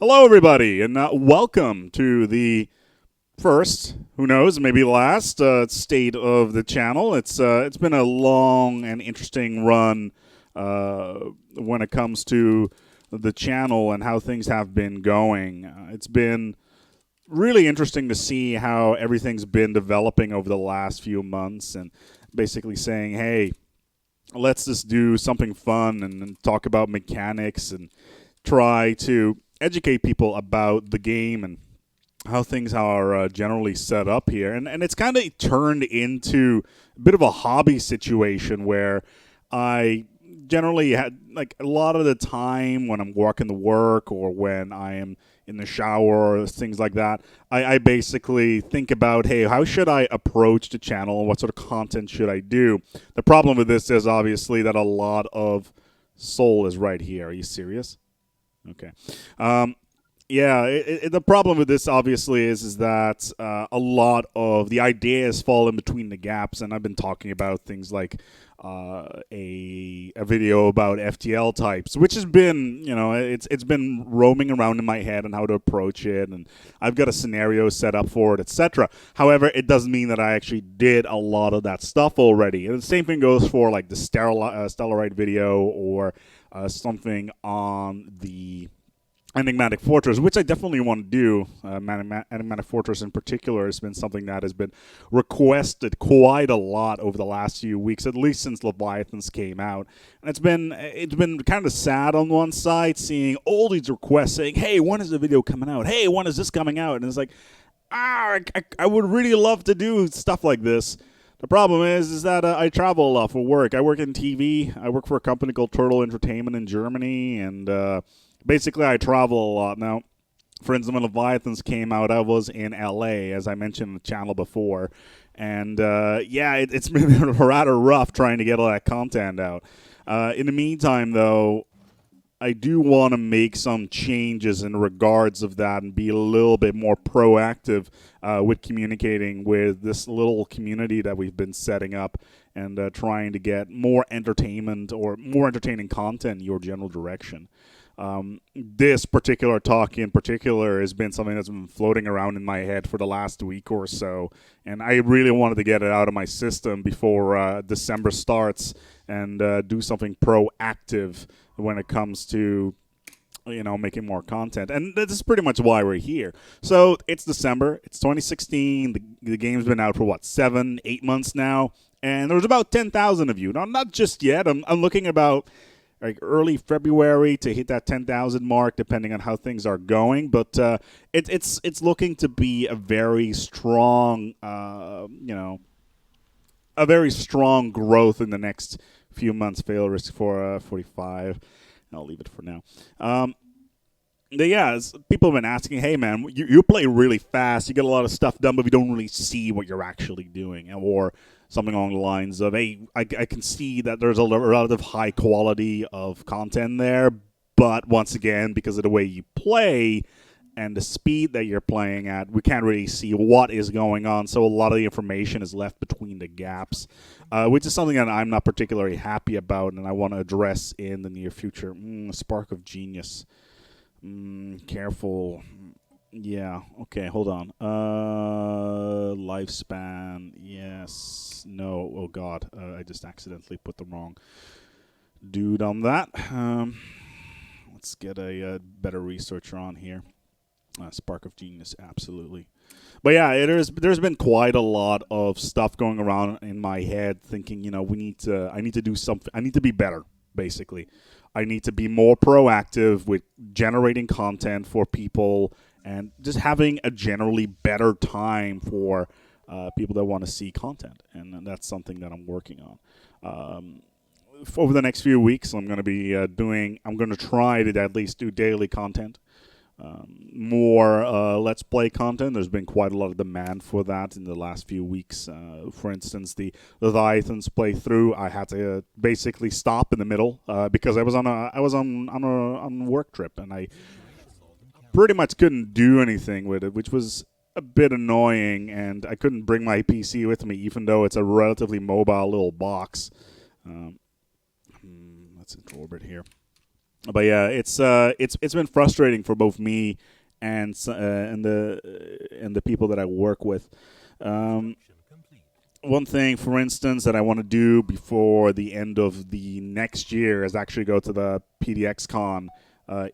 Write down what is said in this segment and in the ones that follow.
Hello, everybody, and welcome to the first, who knows, maybe last state of the channel. It's been a long and interesting run when it comes to the channel and how things have been going. It's been really interesting to see how everything's been developing over the last few months, and basically saying, hey, let's just do something fun and talk about mechanics and try to educate people about the game and how things are generally set up here. And it's kind of turned into a bit of a hobby situation where I generally had, like, a lot of the time when I'm walking to work or when I am in the shower or things like that, I basically think about, hey, how should I approach the channel and what sort of content should I do? The problem with this is obviously that a lot of soul is right here. Are you serious? Okay. Yeah, the problem with this obviously is that a lot of the ideas fall in between the gaps, and I've been talking about things like a video about FTL types, which has been, it's been roaming around in my head on how to approach it, and I've got a scenario set up for it, etc. However, it doesn't mean that I actually did a lot of that stuff already, and the same thing goes for like the Stellarite video or something on the Enigmatic Fortress, which I definitely want to do. Enigmatic Fortress in particular has been something that has been requested quite a lot over the last few weeks, at least since Leviathans came out. And it's been kind of sad on one side seeing all these requests saying, hey, when is the video coming out? Hey, when is this coming out? And it's like, I would really love to do stuff like this. The problem is that I travel a lot for work. I work in TV. I work for a company called Turtle Entertainment in Germany, and basically I travel a lot. Now, for instance, when Leviathans came out, I was in LA, as I mentioned in the channel before, and it's been rather rough trying to get all that content out. In the meantime, though, I do want to make some changes in regards of that and be a little bit more proactive with communicating with this little community that we've been setting up and trying to get more entertainment or more entertaining content in your general direction. This particular talk in particular has been something that's been floating around in my head for the last week or so, and I really wanted to get it out of my system before December starts and do something proactive when it comes to making more content. And this is pretty much why we're here. So it's December, it's 2016, the game's been out for what, 7-8 months now, and there's about 10,000 of you. Now, not just yet, I'm looking about like early February to hit that 10,000 mark, depending on how things are going. But it's looking to be a very strong, a very strong growth in the next few months. Fail risk for 45. I'll leave it for now. People have been asking, hey, man, you play really fast. You get a lot of stuff done, but we don't really see what you're actually doing. Or something along the lines of, hey, I can see that there's a relative high quality of content there, but once again, because of the way you play and the speed that you're playing at, we can't really see what is going on, so a lot of the information is left between the gaps, which is something that I'm not particularly happy about, and I want to address in the near future. Spark of Genius. Careful. Yeah, okay, hold on. Lifespan, yes, no, oh god, I just accidentally put the wrong dude on that. Let's get a better researcher on here. Spark of Genius, absolutely. But yeah, there's been quite a lot of stuff going around in my head thinking, I need to do something, I need to be better, basically. I need to be more proactive with generating content for people and just having a generally better time for people that want to see content. And that's something that I'm working on. Over the next few weeks, I'm going to be I'm going to try to at least do daily content. More Let's Play content. There's been quite a lot of demand for that in the last few weeks. For instance, the Leviathans playthrough, I had to basically stop in the middle because I was on a work trip, and I pretty much couldn't do anything with it, which was a bit annoying, and I couldn't bring my PC with me, even though it's a relatively mobile little box. Let's enter orbit here. But yeah, it's been frustrating for both me and the people that I work with. Um, One thing, for instance, that I want to do before the end of the next year is actually go to the PDX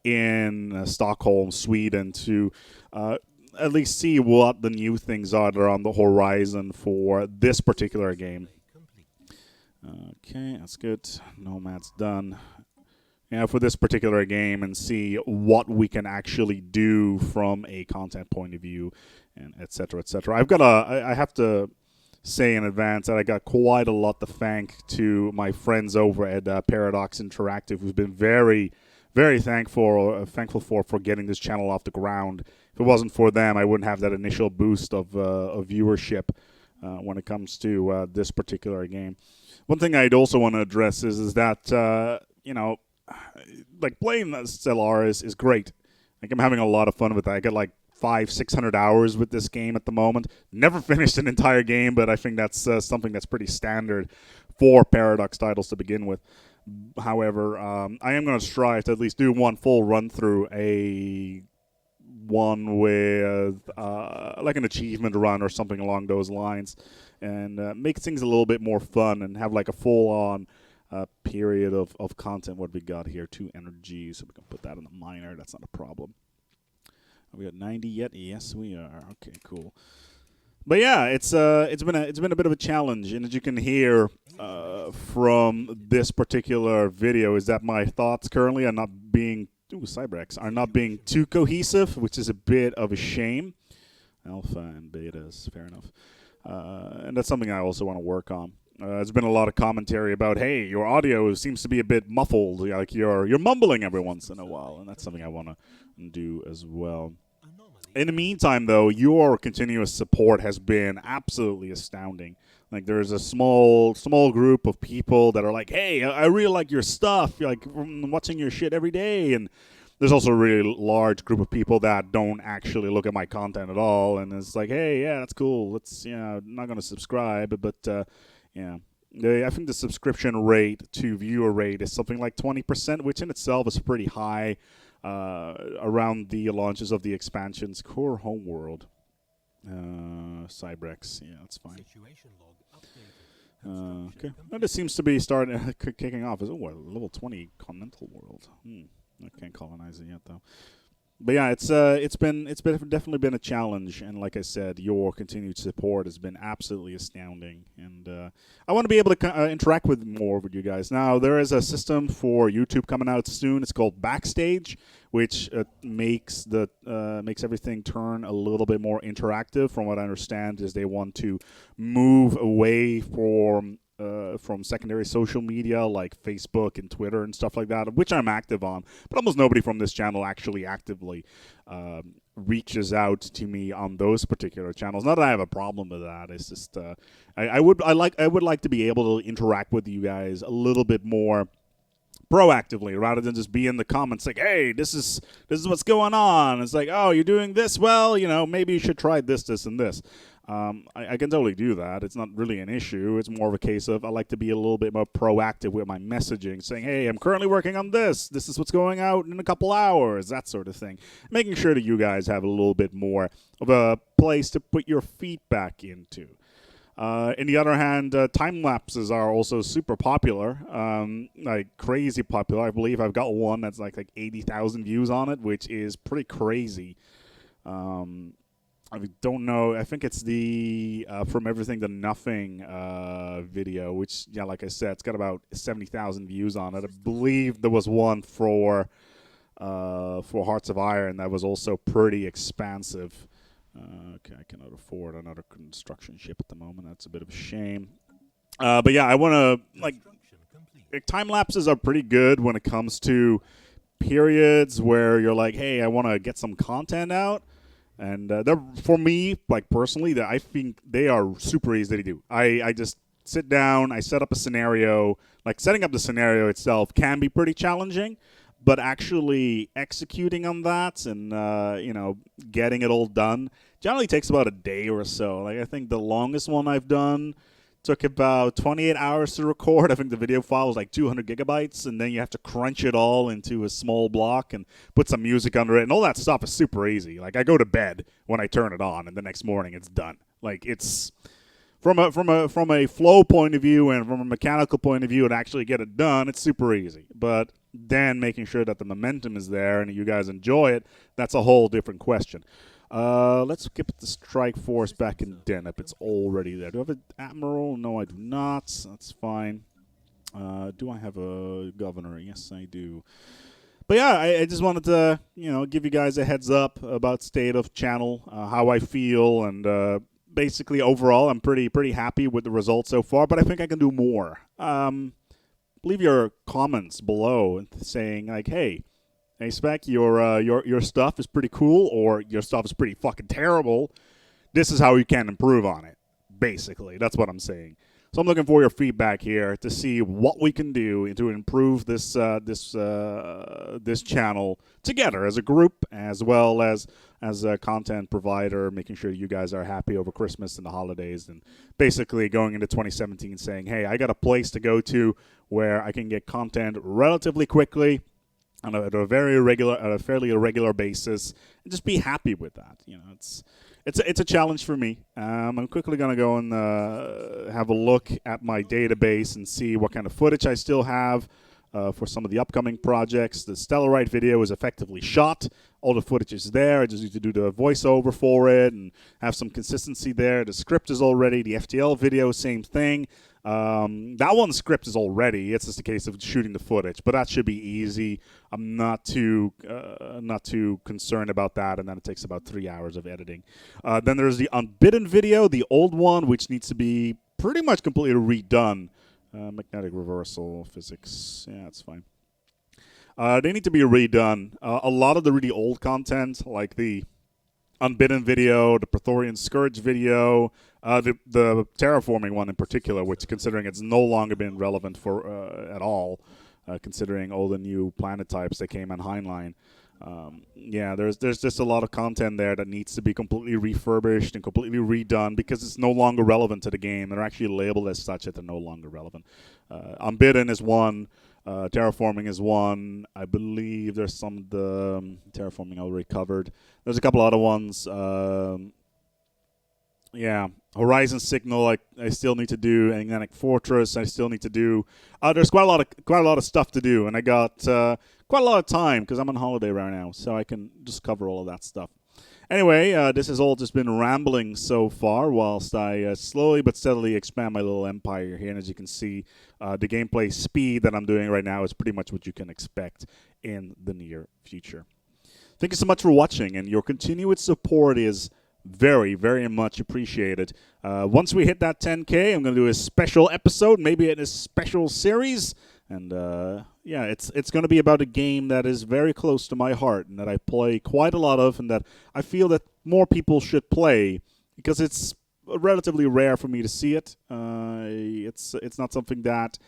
in Stockholm, Sweden, to uh, at least see what the new things are that are on the horizon for this particular game. Okay, that's good. Nomad's done. Yeah, for this particular game, and see what we can actually do from a content point of view, and et cetera, et cetera. I have to say in advance that I got quite a lot to thank to my friends over at Paradox Interactive, who's been very, very thankful for getting this channel off the ground. If it wasn't for them, I wouldn't have that initial boost of viewership when it comes to this particular game. One thing I'd also want to address is that like playing Stellaris is great. Like I'm having a lot of fun with that. I got like 500-600 hours with this game at the moment. Never finished an entire game, but I think that's something that's pretty standard for Paradox titles to begin with. However, I am going to strive to at least do one full run through one with like an achievement run or something along those lines, and make things a little bit more fun and have like a full-on period of content. What we got here, 2 energy, so we can put that in the miner. That's not a problem. Are we at 90 yet? Yes, we are. Okay, cool. But yeah, it's been a bit of a challenge, and as you can hear from this particular video, is that my thoughts currently are not being Cybrex are not being too cohesive, which is a bit of a shame. Alpha and betas, fair enough, and that's something I also want to work on. There's been a lot of commentary about, hey, your audio seems to be a bit muffled, like you're mumbling every once in a while, and that's something I want to do as well. In the meantime, though, your continuous support has been absolutely astounding. Like, there's a small group of people that are like, hey, I really like your stuff, like, I'm watching your shit every day, and there's also a really large group of people that don't actually look at my content at all, and it's like, hey, yeah, that's cool, I'm not going to subscribe, but, yeah. I think the subscription rate to viewer rate is something like 20%, which in itself is pretty high around the launches of the expansions. Core Homeworld. Cybrex. Yeah, that's fine. Okay. Well, this seems to be starting, kicking off. Level 20 Continental World. I can't colonize it yet, though. But yeah, it's definitely been a challenge, and like I said, your continued support has been absolutely astounding, and I want to be able to interact with more with you guys. Now, there is a system for YouTube coming out soon. It's called Backstage, which makes everything turn a little bit more interactive. From what I understand, is they want to move away from secondary social media like Facebook and Twitter and stuff like that, which I'm active on, but almost nobody from this channel actually actively reaches out to me on those particular channels. Not that I have a problem with that. It's just I would like to be able to interact with you guys a little bit more proactively, rather than just be in the comments like, hey, this is what's going on. It's like, oh, you're doing this well, maybe you should try this, and this. I can totally do that. It's not really an issue. It's more of a case of I like to be a little bit more proactive with my messaging, saying, hey, I'm currently working on this. This is what's going out in a couple hours, that sort of thing. Making sure that you guys have a little bit more of a place to put your feedback into. On the other hand, time lapses are also super popular, like crazy popular. I believe I've got one that's like 80,000 views on it, which is pretty crazy. I don't know. I think it's the From Everything to Nothing video, which, yeah, like I said, it's got about 70,000 views on it. I believe there was one for Hearts of Iron that was also pretty expansive. Okay, I cannot afford another construction ship at the moment. That's a bit of a shame. But yeah, I want to, like time lapses are pretty good when it comes to periods where you're like, hey, I want to get some content out. And for me, like personally, I think they are super easy to do. I just sit down, I set up a scenario. Like setting up the scenario itself can be pretty challenging, but actually executing on that and getting it all done generally takes about a day or so. Like I think the longest one I've done Took about 28 hours to record. I think the video file was like 200 gigabytes, and then you have to crunch it all into a small block and put some music under it, and all that stuff is super easy. Like, I go to bed when I turn it on, and the next morning it's done. Like, it's from a flow point of view and from a mechanical point of view, and actually get it done, it's super easy. But then making sure that the momentum is there and you guys enjoy it, that's a whole different question. Let's skip the strike force back in Deneb. It's already there. Do I have an admiral? No, I do not. That's fine. Do I have a governor? Yes, I do. But yeah, I just wanted to, give you guys a heads up about state of channel, how I feel, and basically overall, I'm pretty happy with the results so far. But I think I can do more. Leave your comments below saying like, hey. ASpec, your stuff is pretty cool, or your stuff is pretty fucking terrible. This is how you can improve on it. Basically, that's what I'm saying. So I'm looking for your feedback here to see what we can do to improve this channel together as a group, as well as a content provider, making sure you guys are happy over Christmas and the holidays, and basically going into 2017 saying, hey, I got a place to go to where I can get content relatively quickly. On a fairly irregular basis, and just be happy with that. It's a challenge for me. I'm quickly gonna go and have a look at my database and see what kind of footage I still have for some of the upcoming projects. The Stellarite video is effectively shot. All the footage is there. I just need to do the voiceover for it and have some consistency there. The script is already. The FTL video, same thing. That one script is already. It's just a case of shooting the footage, but that should be easy. I'm not too concerned about that, and then it takes about 3 hours of editing. Then there's the Unbidden video, the old one, which needs to be pretty much completely redone. Magnetic reversal, physics, yeah, it's fine. They need to be redone. A lot of the really old content, like the Unbidden video, the Praetorian Scourge video, the terraforming one in particular, which, considering it's no longer been relevant for at all, considering all the new planet types that came on Heinlein. Yeah, there's just a lot of content there that needs to be completely refurbished and completely redone because it's no longer relevant to the game. They're actually labeled as such that they're no longer relevant. Unbidden is one. Terraforming is one. I believe there's some of the terraforming already covered. There's a couple other ones. Yeah, Horizon Signal. I still need to do. Enigmatic Fortress. I still need to do. There's quite a lot of stuff to do, and I got quite a lot of time because I'm on holiday right now, so I can just cover all of that stuff. Anyway, this has all just been rambling so far whilst I slowly but steadily expand my little empire here. And as you can see, the gameplay speed that I'm doing right now is pretty much what you can expect in the near future. Thank you so much for watching, and your continued support is very, very much appreciated. Once we hit that 10K, I'm going to do a special episode, maybe in a special series. And yeah, it's going to be about a game that is very close to my heart and that I play quite a lot of, and that I feel that more people should play because it's relatively rare for me to see it. It's not something that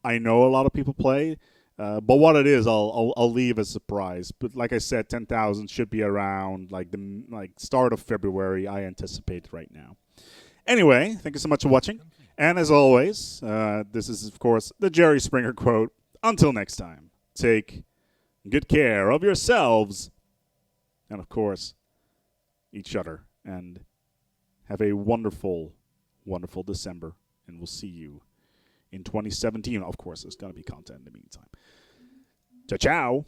I know a lot of people play, but what it is, I'll leave as a surprise. But like I said, 10,000 should be around like start of February. I anticipate right now. Anyway, thank you so much for watching. And as always, this is, of course, the Jerry Springer quote. Until next time, take good care of yourselves and, of course, each other. And have a wonderful, wonderful December. And we'll see you in 2017. Of course, there's going to be content in the meantime. Ciao, ciao.